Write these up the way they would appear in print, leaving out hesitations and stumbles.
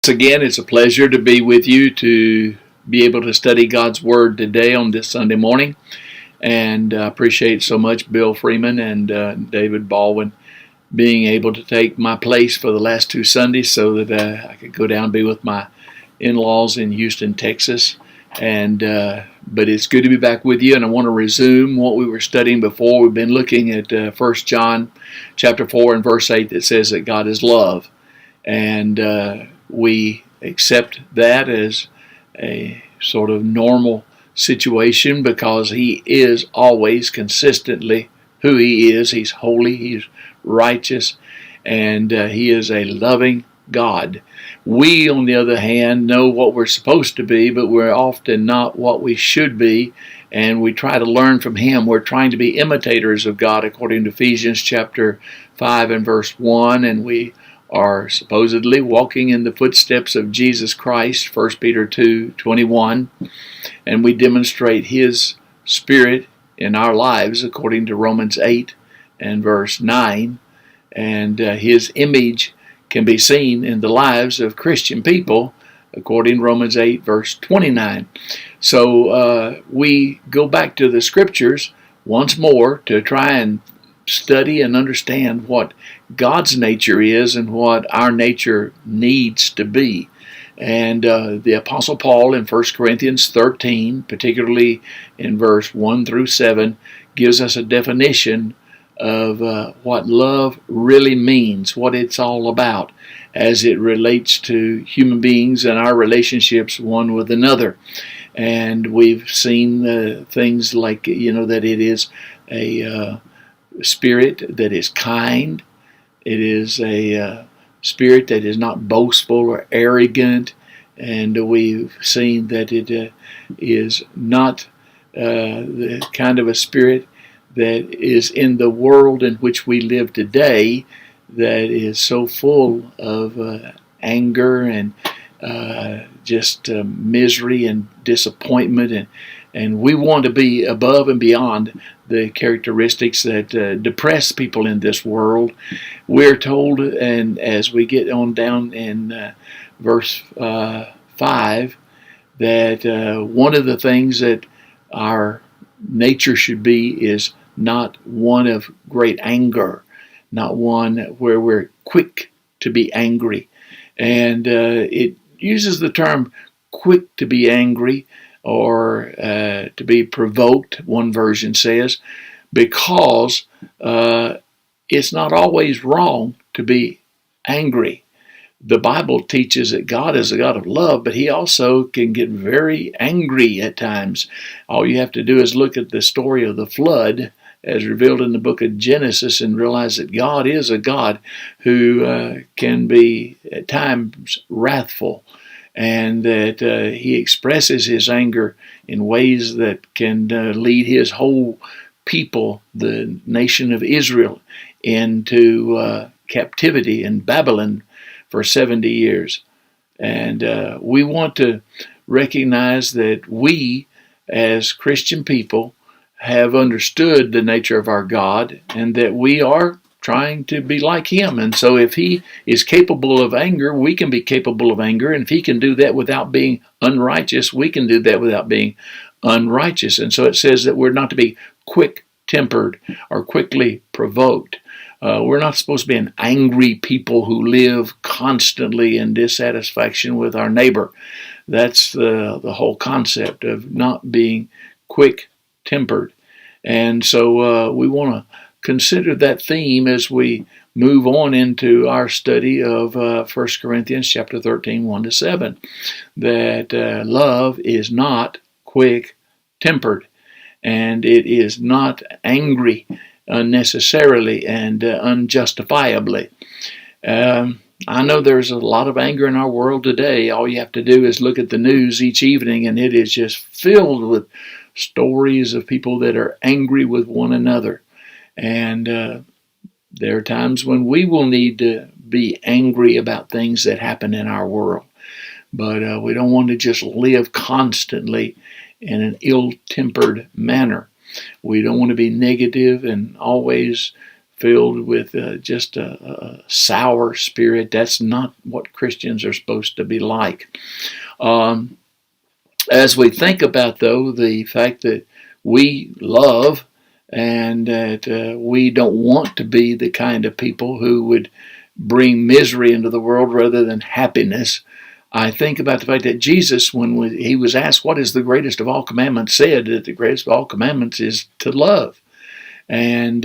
Again, it's a pleasure to be with you to be able to study God's Word today on this Sunday morning. And I appreciate so much Bill Freeman and David Baldwin being able to take my place for the last two Sundays so that I could go down and be with my in-laws in Houston, Texas. But it's good to be back with you, and I want to resume what we were studying before. We've been looking at 1 John chapter 4 and verse 8 that says that God is love. And we accept that as a sort of normal situation because He is always consistently who He is. He's holy, He's righteous, and He is a loving God. We, on the other hand, know what we're supposed to be, but we're often not what we should be, and we try to learn from Him. We're trying to be imitators of God according to Ephesians chapter 5 and verse 1, and we are supposedly walking in the footsteps of Jesus Christ, 1 Peter 2:21, and we demonstrate His Spirit in our lives according to Romans 8 and verse 9, and His image can be seen in the lives of Christian people according to Romans 8 verse 29. So we go back to the Scriptures once more to try and study and understand what God's nature is and what our nature needs to be. And the Apostle Paul in 1 Corinthians 13, particularly in verse 1 through 7, gives us a definition of what love really means, what it's all about as it relates to human beings and our relationships one with another. And we've seen things like, that it is a spirit that is kind. It is a spirit that is not boastful or arrogant. And we've seen that it is not the kind of a spirit that is in the world in which we live today that is so full of anger and just misery and disappointment. And we want to be above and beyond the characteristics that depress people in this world. We're told, and as we get on down in verse 5, that one of the things that our nature should be is not one of great anger, not one where we're quick to be angry. And it uses the term quick to be angry or to be provoked, one version says, because it's not always wrong to be angry. The Bible teaches that God is a God of love, but He also can get very angry at times. All you have to do is look at the story of the flood as revealed in the book of Genesis and realize that God is a God who can be at times wrathful, and that He expresses His anger in ways that can lead His whole people, the nation of Israel, into captivity in Babylon for 70 years. And we want to recognize that we, as Christian people, have understood the nature of our God and that we are trying to be like Him. And so if He is capable of anger, we can be capable of anger. And if He can do that without being unrighteous, we can do that without being unrighteous. And so it says that we're not to be quick-tempered or quickly provoked. We're not supposed to be an angry people who live constantly in dissatisfaction with our neighbor. That's the whole concept of not being quick-tempered. And so we want to consider that theme as we move on into our study of 1 Corinthians chapter 13, 1 to 7, that love is not quick-tempered, and it is not angry unnecessarily and unjustifiably. I know there's a lot of anger in our world today. All you have to do is look at the news each evening, and it is just filled with stories of people that are angry with one another. And there are times when we will need to be angry about things that happen in our world. But we don't want to just live constantly in an ill-tempered manner. We don't want to be negative and always filled with just a sour spirit. That's not what Christians are supposed to be like. As we think about, though, the fact that we love and that we don't want to be the kind of people who would bring misery into the world rather than happiness, I think about the fact that Jesus, when he was asked what is the greatest of all commandments, said that the greatest of all commandments is to love. And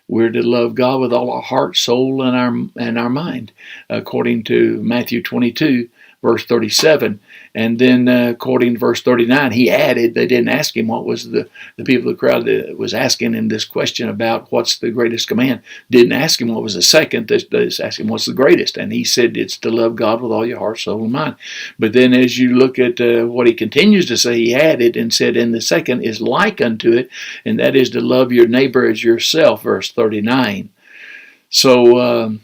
we're to love God with all our heart, soul, and our mind, according to Matthew 22, verse 37. And then according to verse 39, he added, they didn't ask him what was the people of the crowd that was asking him this question about what's the greatest command. Didn't ask him what was the second, they just asked him what's the greatest. And he said it's to love God with all your heart, soul, and mind. But then as you look at what he continues to say, he added and said, and the second is like unto it, and that is to love your neighbor as yourself, verse 39. So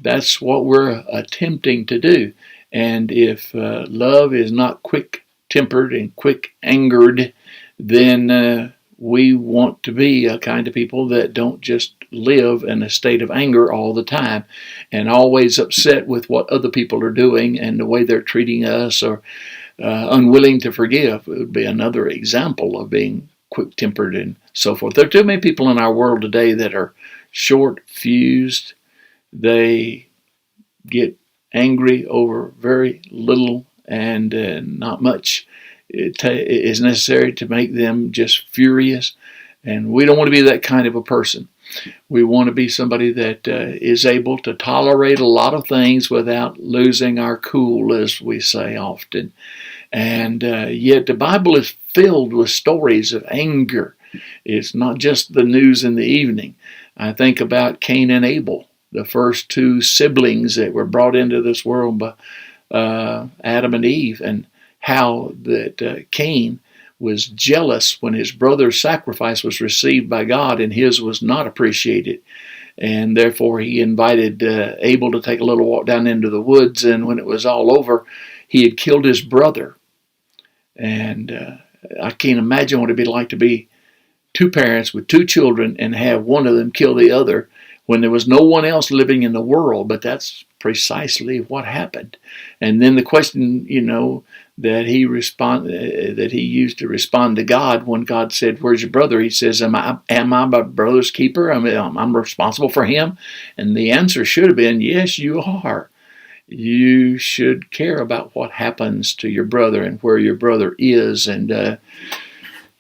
that's what we're attempting to do. And if love is not quick-tempered and quick-angered, then we want to be a kind of people that don't just live in a state of anger all the time and always upset with what other people are doing and the way they're treating us, or unwilling to forgive. It would be another example of being quick-tempered and so forth. There are too many people in our world today that are short-fused. They get angry over very little, and not much is necessary to make them just furious. And we don't want to be that kind of a person. We want to be somebody that is able to tolerate a lot of things without losing our cool, as we say often. And yet the Bible is filled with stories of anger. It's not just the news in the evening. I think about Cain and Abel, the first two siblings that were brought into this world by Adam and Eve, and how that Cain was jealous when his brother's sacrifice was received by God and his was not appreciated. And therefore he invited Abel to take a little walk down into the woods, and when it was all over, he had killed his brother. And I can't imagine what it'd be like to be two parents with two children and have one of them kill the other when there was no one else living in the world. But that's precisely what happened. And then the question, that he used to respond to God when God said, "Where's your brother?" He says, "Am I my brother's keeper? I'm responsible for him." And the answer should have been, "Yes, you are. You should care about what happens to your brother and where your brother is, and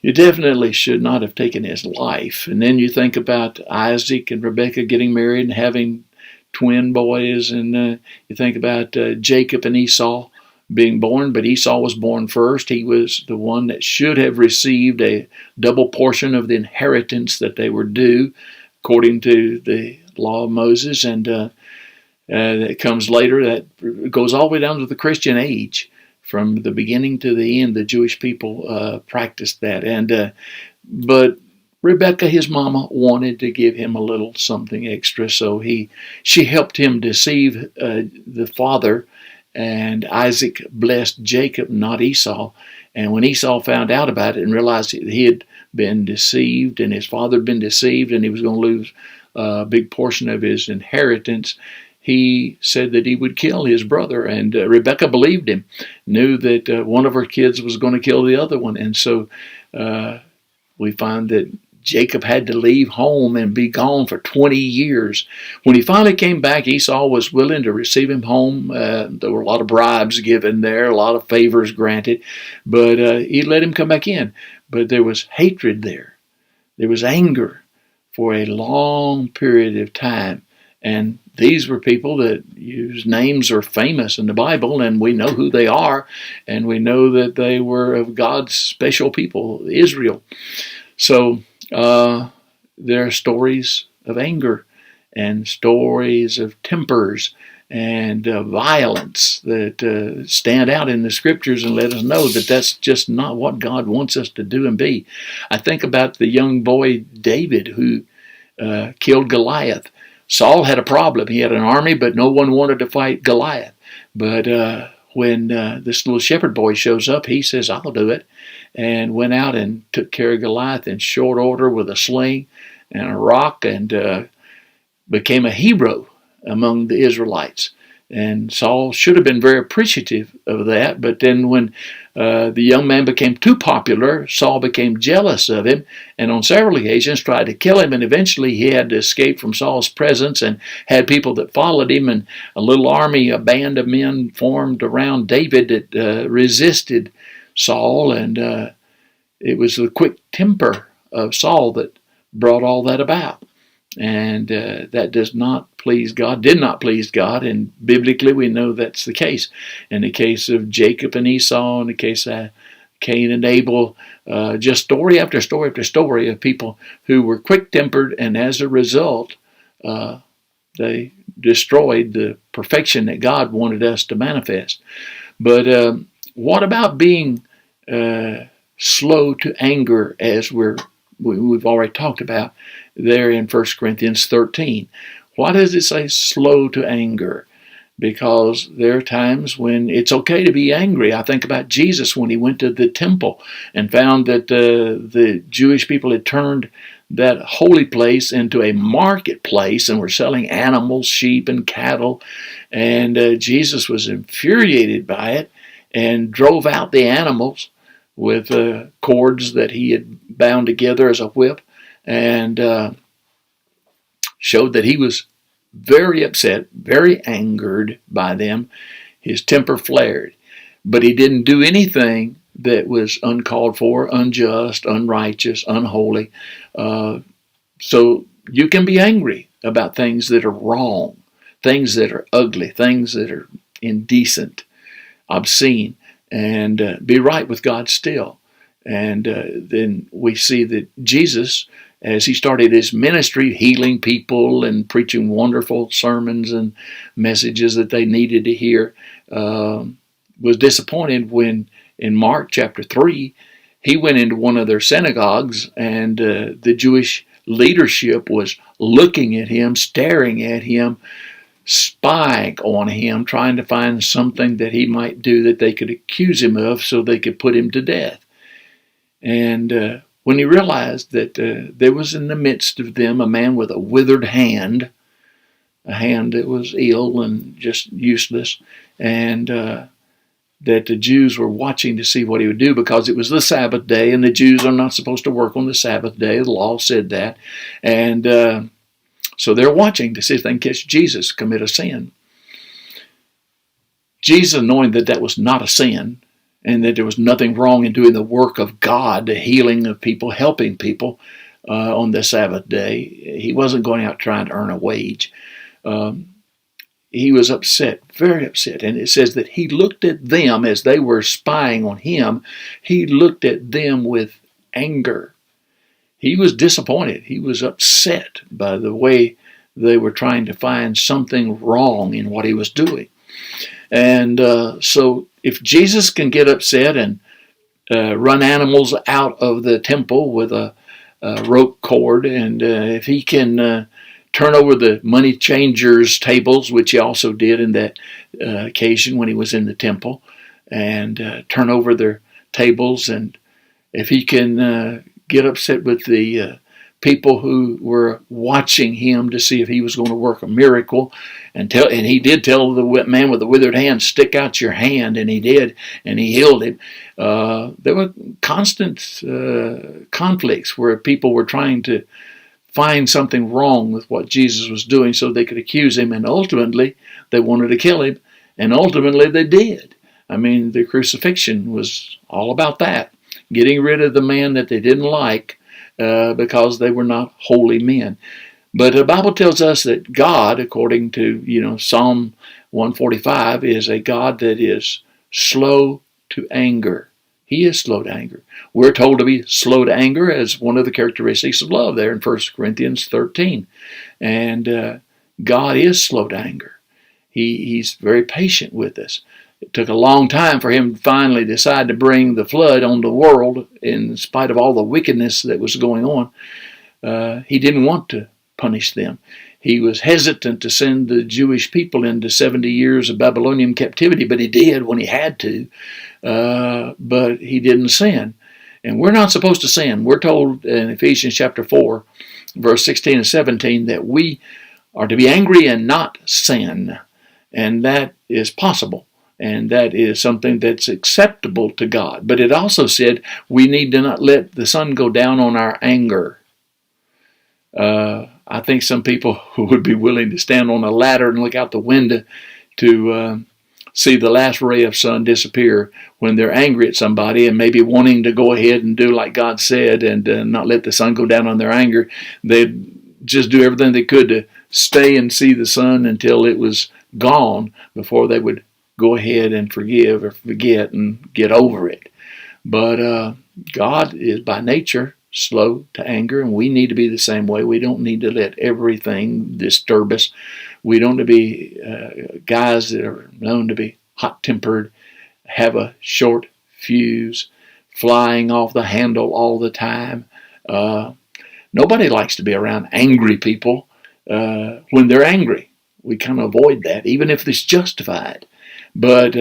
you definitely should not have taken his life." And then you think about Isaac and Rebekah getting married and having twin boys, and you think about Jacob and Esau being born, but Esau was born first. He was the one that should have received a double portion of the inheritance that they were due, according to the law of Moses, and that comes later. That goes all the way down to the Christian age. From the beginning to the end, the Jewish people practiced that. But Rebekah, his mama, wanted to give him a little something extra, so she helped him deceive the father, and Isaac blessed Jacob, not Esau. And when Esau found out about it and realized he had been deceived and his father had been deceived and he was going to lose a big portion of his inheritance, he said that he would kill his brother. And Rebekah believed him, knew that one of her kids was going to kill the other one. And so we find that Jacob had to leave home and be gone for 20 years. When he finally came back, Esau was willing to receive him home. There were a lot of bribes given there, a lot of favors granted, but he let him come back in. But there was hatred there. There was anger for a long period of time. And these were people that whose names are famous in the Bible, and we know who they are, and we know that they were of God's special people, Israel. So there are stories of anger and stories of tempers and violence that stand out in the Scriptures and let us know that that's just not what God wants us to do and be. I think about the young boy David who killed Goliath. Saul had a problem. He had an army, but no one wanted to fight Goliath. But when this little shepherd boy shows up, he says, "I'll do it," and went out and took care of Goliath in short order with a sling and a rock. And became a hero among the Israelites. And Saul should have been very appreciative of that. But then when the young man became too popular, Saul became jealous of him and on several occasions tried to kill him. And eventually he had to escape from Saul's presence and had people that followed him. And a little army, a band of men formed around David that resisted Saul. And it was the quick temper of Saul that brought all that about. And that does not please God, did not please God, and biblically we know that's the case. In the case of Jacob and Esau, in the case of Cain and Abel, just story after story after story of people who were quick-tempered, and as a result, they destroyed the perfection that God wanted us to manifest. But what about being slow to anger, as we've already talked about there in 1 Corinthians 13. Why does it say slow to anger? Because there are times when it's okay to be angry. I think about Jesus when he went to the temple and found that the Jewish people had turned that holy place into a marketplace and were selling animals, sheep, and cattle. And Jesus was infuriated by it and drove out the animals with cords that he had bound together as a whip, and showed that he was very upset, very angered by them. His temper flared, but he didn't do anything that was uncalled for, unjust, unrighteous, unholy. So you can be angry about things that are wrong, things that are ugly, things that are indecent, obscene, and be right with God still. And then we see that Jesus, as he started his ministry, healing people and preaching wonderful sermons and messages that they needed to hear, was disappointed when in Mark chapter 3, he went into one of their synagogues and the Jewish leadership was looking at him, staring at him, spying on him, trying to find something that he might do that they could accuse him of so they could put him to death. And when he realized that there was in the midst of them a man with a withered hand, a hand that was ill and just useless, and that the Jews were watching to see what he would do because it was the Sabbath day, and the Jews are not supposed to work on the Sabbath day. The law said that. And so they're watching to see if they can catch Jesus commit a sin. Jesus, knowing that that was not a sin, and that there was nothing wrong in doing the work of God, the healing of people, helping people on the Sabbath day, he wasn't going out trying to earn a wage. He was upset, very upset. And it says that he looked at them as they were spying on him. He looked at them with anger. He was disappointed. He was upset by the way they were trying to find something wrong in what he was doing. And so if Jesus can get upset and run animals out of the temple with a rope cord, and if he can turn over the money changers' tables, which he also did in that occasion when he was in the temple, and turn over their tables, and if he can get upset with the people who were watching him to see if he was going to work a miracle, and he did tell the man with the withered hand, stick out your hand, and he did, and he healed him. There were constant conflicts where people were trying to find something wrong with what Jesus was doing so they could accuse him, and ultimately they wanted to kill him, and ultimately they did. I mean, the crucifixion was all about that, getting rid of the man that they didn't like because they were not holy men. But the Bible tells us that God, according to Psalm 145, is a God that is slow to anger. He is slow to anger. We're told to be slow to anger as one of the characteristics of love there in 1 Corinthians 13. And God is slow to anger. He's very patient with us. It took a long time for him to finally decide to bring the flood on the world in spite of all the wickedness that was going on. He didn't want to punish them. He was hesitant to send the Jewish people into 70 years of Babylonian captivity, but he did when he had to. But he didn't sin. And we're not supposed to sin. We're told in Ephesians chapter 4, verse 16 and 17, that we are to be angry and not sin. And that is possible. And that is something that's acceptable to God. But it also said we need to not let the sun go down on our anger. I think some people would be willing to stand on a ladder and look out the window to see the last ray of sun disappear when they're angry at somebody and maybe wanting to go ahead and do like God said and not let the sun go down on their anger. They'd just do everything they could to stay and see the sun until it was gone before they would go ahead and forgive or forget and get over it. But God is by nature slow to anger, and we need to be the same way. We don't need to let everything disturb us. We don't need to be guys that are known to be hot-tempered, have a short fuse, flying off the handle all the time. Nobody likes to be around angry people when they're angry. We kind of avoid that, even if it's justified. But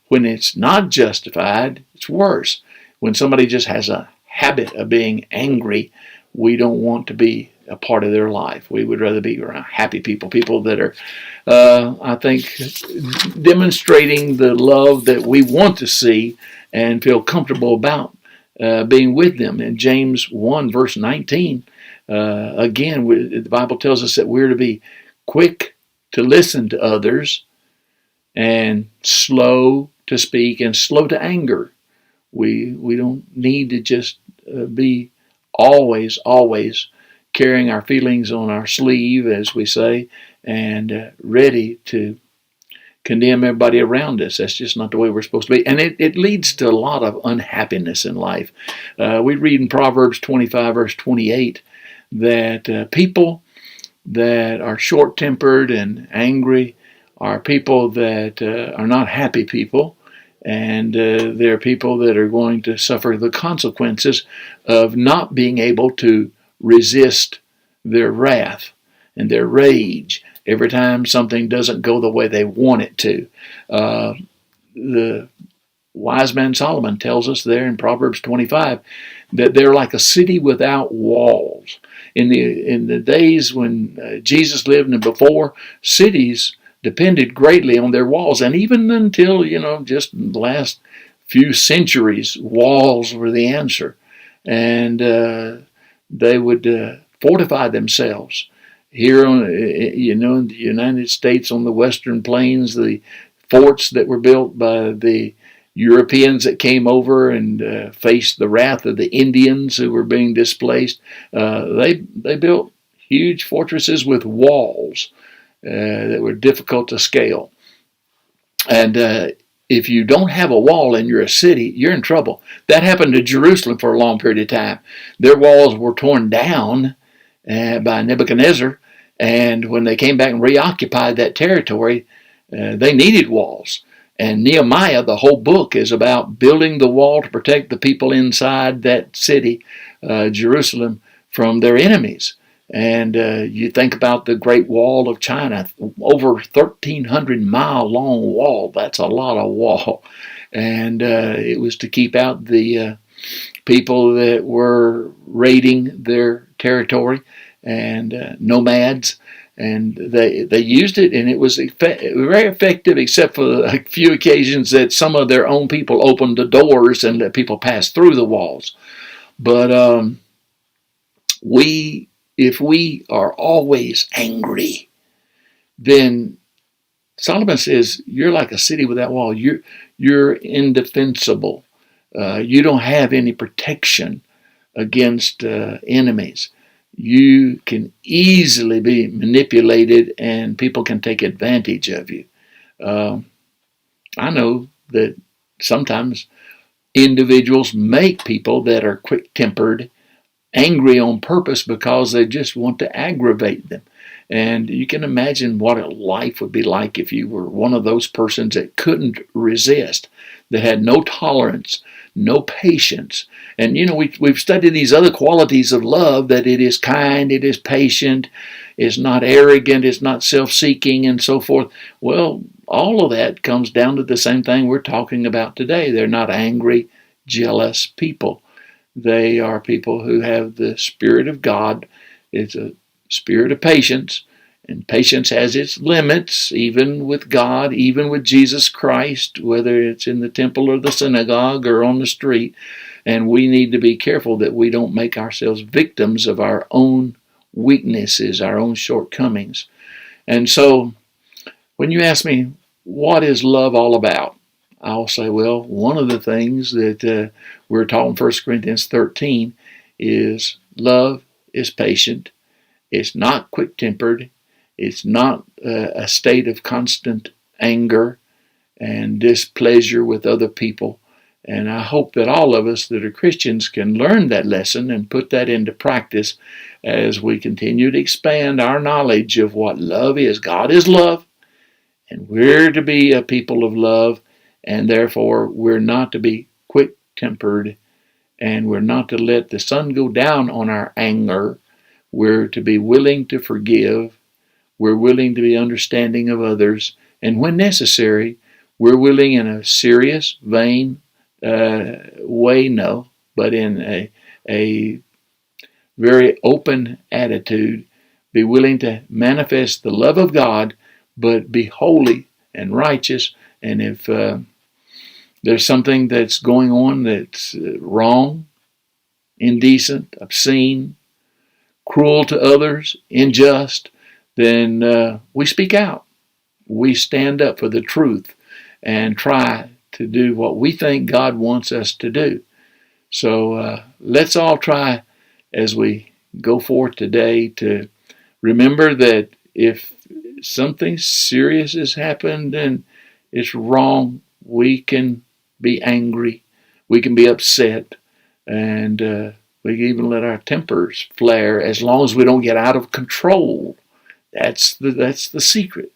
when it's not justified, it's worse. When somebody just has a habit of being angry, we don't want to be a part of their life. We would rather be around happy people, people that are, I think, demonstrating the love that we want to see and feel comfortable about being with them. In James 1, verse 19, again, the Bible tells us that we're to be quick to listen to others and slow to speak and slow to anger. We don't need to just be always carrying our feelings on our sleeve, as we say, and ready to condemn everybody around us. That's just not the way we're supposed to be. And it leads to a lot of unhappiness in life. We read in Proverbs 25, verse 28, that people that are short-tempered and angry are people that are not happy people. And they're people that are going to suffer the consequences of not being able to resist their wrath and their rage every time something doesn't go the way they want it to. The wise man Solomon tells us there in Proverbs 25 that they're like a city without walls. In the days when Jesus lived and before, cities depended greatly on their walls, and even until just the last few centuries, walls were the answer, and they would fortify themselves. Here, in the United States, on the Western Plains, the forts that were built by the Europeans that came over and faced the wrath of the Indians who were being displaced, they built huge fortresses with walls that were difficult to scale. And if you don't have a wall and you're a city, you're in trouble. That happened to Jerusalem for a long period of time. Their walls were torn down by Nebuchadnezzar, and when they came back and reoccupied that territory, they needed walls. And Nehemiah, the whole book, is about building the wall to protect the people inside that city, Jerusalem, from their enemies. And you think about the Great Wall of China, over 1,300-mile long wall. That's a lot of wall. And it was to keep out the people that were raiding their territory and nomads. And they used it, and it was very effective, except for a few occasions that some of their own people opened the doors and let people pass through the walls. But if we are always angry, then Solomon says you're like a city without wall. You're indefensible. You don't have any protection against enemies. You can easily be manipulated, and people can take advantage of you. I know that sometimes individuals make people that are quick-tempered angry on purpose because they just want to aggravate them. And you can imagine what a life would be like if you were one of those persons that couldn't resist, that had no tolerance, no patience. And we've studied these other qualities of love, that it is kind, it is patient, it's not arrogant, it's not self-seeking, and so forth. Well, all of that comes down to the same thing we're talking about today. They're not angry, jealous people. They are people who have the Spirit of God. It's a spirit of patience, And patience has its limits, even with God, even with Jesus Christ, whether it's in the temple or the synagogue or on the street. And we need to be careful that we don't make ourselves victims of our own weaknesses, our own shortcomings. And so when you ask me, what is love all about? I'll say, well, one of the things that we're taught in 1 Corinthians 13 is love is patient. It's not quick-tempered. It's not a state of constant anger and displeasure with other people. And I hope that all of us that are Christians can learn that lesson and put that into practice as we continue to expand our knowledge of what love is. God is love, and we're to be a people of love, and therefore we're not to be quick-tempered, and we're not to let the sun go down on our anger. We're to be willing to forgive. We're willing to be understanding of others. And when necessary, we're willing in a serious, vain way, no, but in a very open attitude, be willing to manifest the love of God, but be holy and righteous. And if there's something that's going on that's wrong, indecent, obscene, cruel to others, unjust, then we speak out. We stand up for the truth and try to do what we think God wants us to do. So let's all try as we go forth today to remember that if something serious has happened and it's wrong, we can be angry, we can be upset, and we can even let our tempers flare as long as we don't get out of control. That's the secret.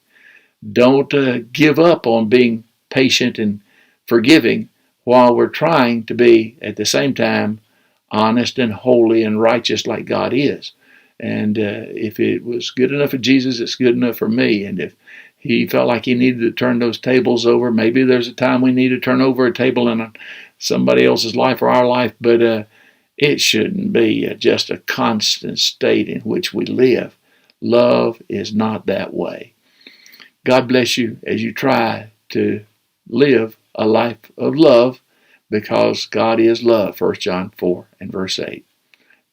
Don't give up on being patient and forgiving while we're trying to be at the same time honest and holy and righteous like God is. And if it was good enough for Jesus, it's good enough for me. And if he felt like he needed to turn those tables over, maybe there's a time we need to turn over a table in somebody else's life or our life, but it shouldn't be just a constant state in which we live. Love is not that way. God bless you as you try to live a life of love, because God is love, 1 John 4 and verse 8.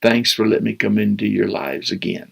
Thanks for letting me come into your lives again.